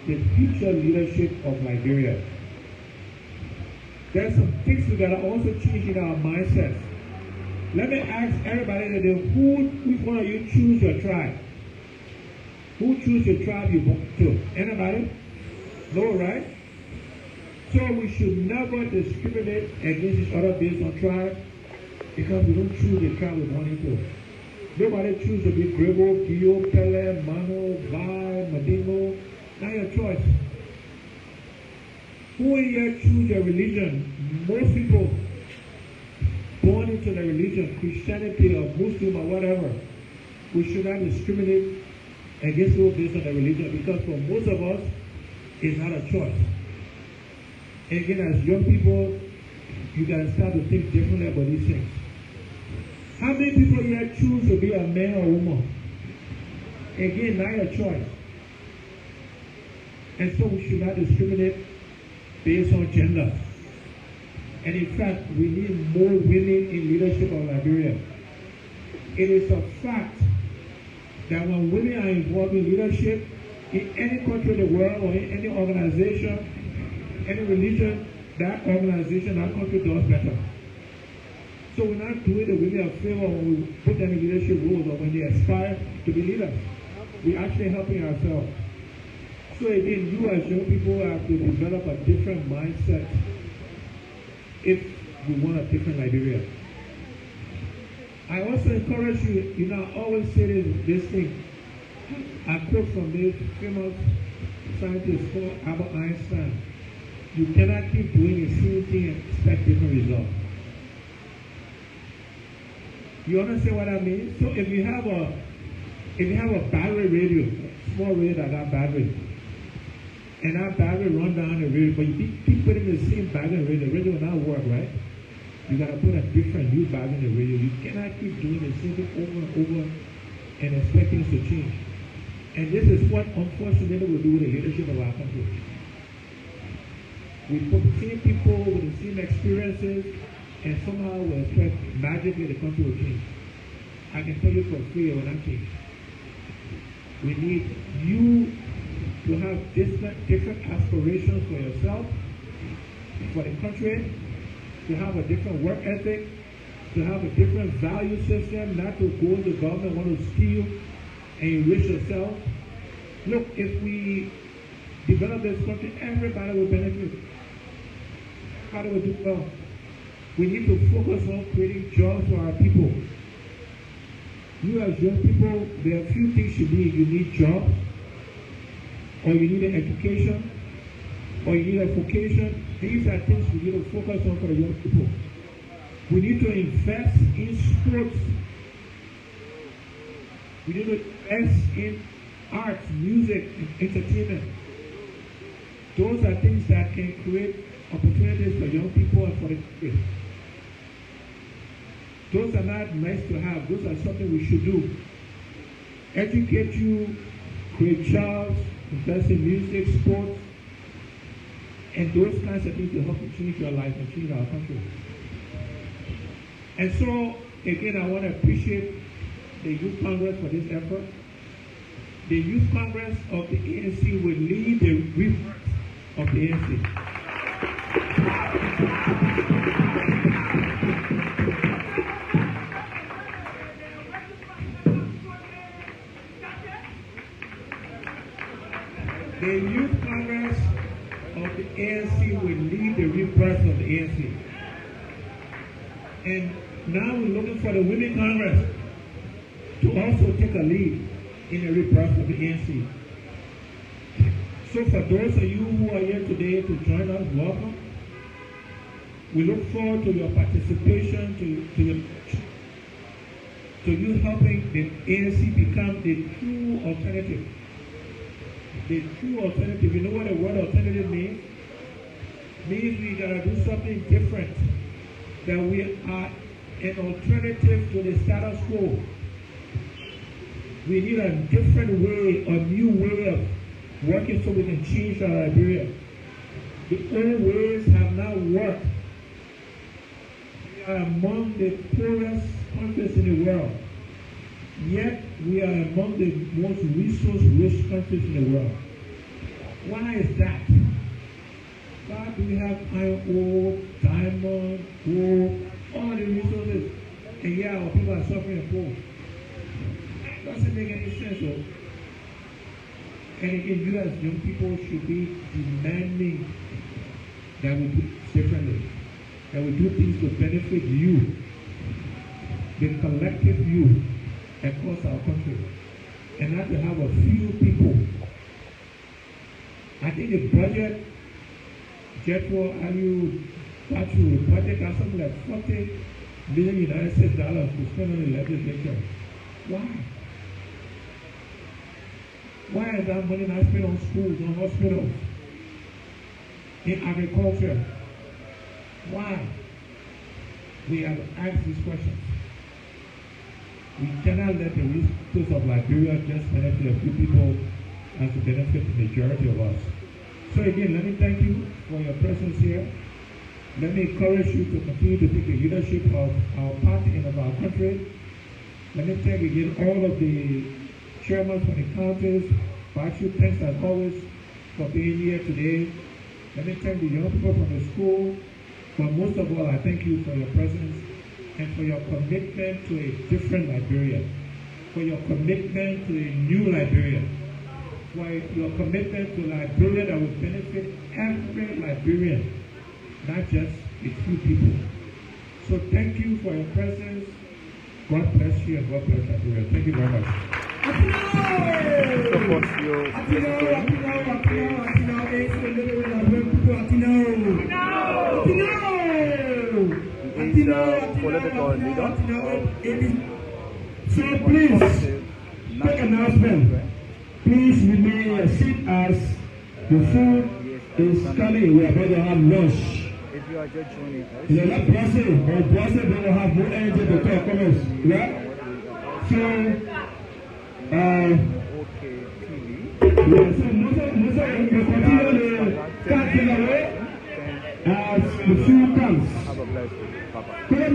the future leadership of Liberia. There's some things we gotta also change in our mindsets. Let me ask everybody today, which one of you choose your tribe? Who choose your tribe you belong to? Anybody? No, right? So we should never discriminate against each other based on tribe because we don't choose the tribe we belong to. Nobody choose to be Grebo, Gio, Pele, Mano, Vai, Madingo. Not your choice. Who here choose their religion? Most people born into the religion, Christianity or Muslim or whatever, we should not discriminate against people based on their religion because for most of us, it's not a choice. And again, as young people, you gotta start to think differently about these things. How many people here choose to be a man or woman? Again, not your choice. And so we should not discriminate based on gender. And in fact, we need more women in leadership of Liberia. It is a fact that when women are involved in leadership, in any country in the world or in any organization, any religion, that organization, that country does better. So we're not doing the women a favor when we put them in leadership roles or when they aspire to be leaders. We're actually helping ourselves. So again, you as young people have to develop a different mindset if you want a different Liberia. I also encourage you, I always say this thing. I quote from this famous scientist called Albert Einstein. You cannot keep doing the same thing and expect different results. You understand what I mean? So if you have a battery radio, small radio that got battery, and that battery run down the radio, but you keep putting the same battery in the radio will not work, right? You gotta put a different new battery in the radio. You cannot keep doing the same thing over and over and expect things to change. And this is what unfortunately we do with the leadership of our country. We put the same people with the same experiences, and somehow we expect magically the country will change. I can tell you for free it will not change. We need you to have different aspirations for yourself, for the country, to have a different work ethic, to have a different value system, not to go into government, want to steal and enrich yourself. Look, if we develop this country, everybody will benefit. Everybody will do well. We need to focus on creating jobs for our people. You as young people, there are a few things you need. You need jobs, or you need an education, or you need a vocation. These are things we need to focus on for the young people. We need to invest in sports. We need to invest in arts, music, and entertainment. Those are things that can create opportunities for young people and for the kids. Those are not nice to have. Those are something we should do. Educate you, create jobs, invest in music, sports, and those kinds of things to help you change your life and change our country. And so, again, I want to appreciate the Youth Congress for this effort. The Youth Congress of the ANC will lead the rebirth of the ANC. The Youth Congress of the ANC will lead the rebirth of the ANC. And now we're looking for the Women Congress to also take a lead in the rebirth of the ANC. So for those of you who are here today to join us, welcome. We look forward to your participation, to you helping the ANC become the true alternative. The true alternative. You know what the word alternative means? Means we gotta do something different. That we are an alternative to the status quo. We need a different way, a new way of working so we can change our Liberia. The old ways have not worked. We are among the poorest countries in the world. Yet we are among the most resource-rich countries in the world. Why is that? Why do we have iron ore, diamond, gold, all the resources, and yet our people are suffering and poor? That doesn't make any sense. So. And again, you as young people should be demanding that we do differently, that we do things to benefit you, the collective you across our country, and not to have a few people. I think the budget, Jethro, the budget got something like $40 million United States dollars to spend on the legislature. Why? Why is that money not spent on schools, on hospitals, in agriculture? Why? We have asked these questions. We cannot let the resources of Liberia just benefit a few people as to benefit the majority of us. So again, let me thank you for your presence here. Let me encourage you to continue to take the leadership of our party and of our country. Let me thank again all of the chairman from the counties. Patrick, thanks as always for being here today. Let me thank the young people from the school. But most of all, I thank you for your presence and for your commitment to a different Liberia, for your commitment to a new Liberia, for your commitment to Liberia that will benefit every Liberian, not just a few people. So thank you for your presence. God bless you and God bless Liberia. Thank you very much. Political leader. So please, quick announcement. Please remain in your seat as the food is coming. We are going to have lunch. If you are just joining us, you're not blessing, or blessing, they will have no energy to talk comments. Yeah? So, okay, TV. yeah, so most of you continue to cut away as the food comes. Have a blessed day. Bye-bye.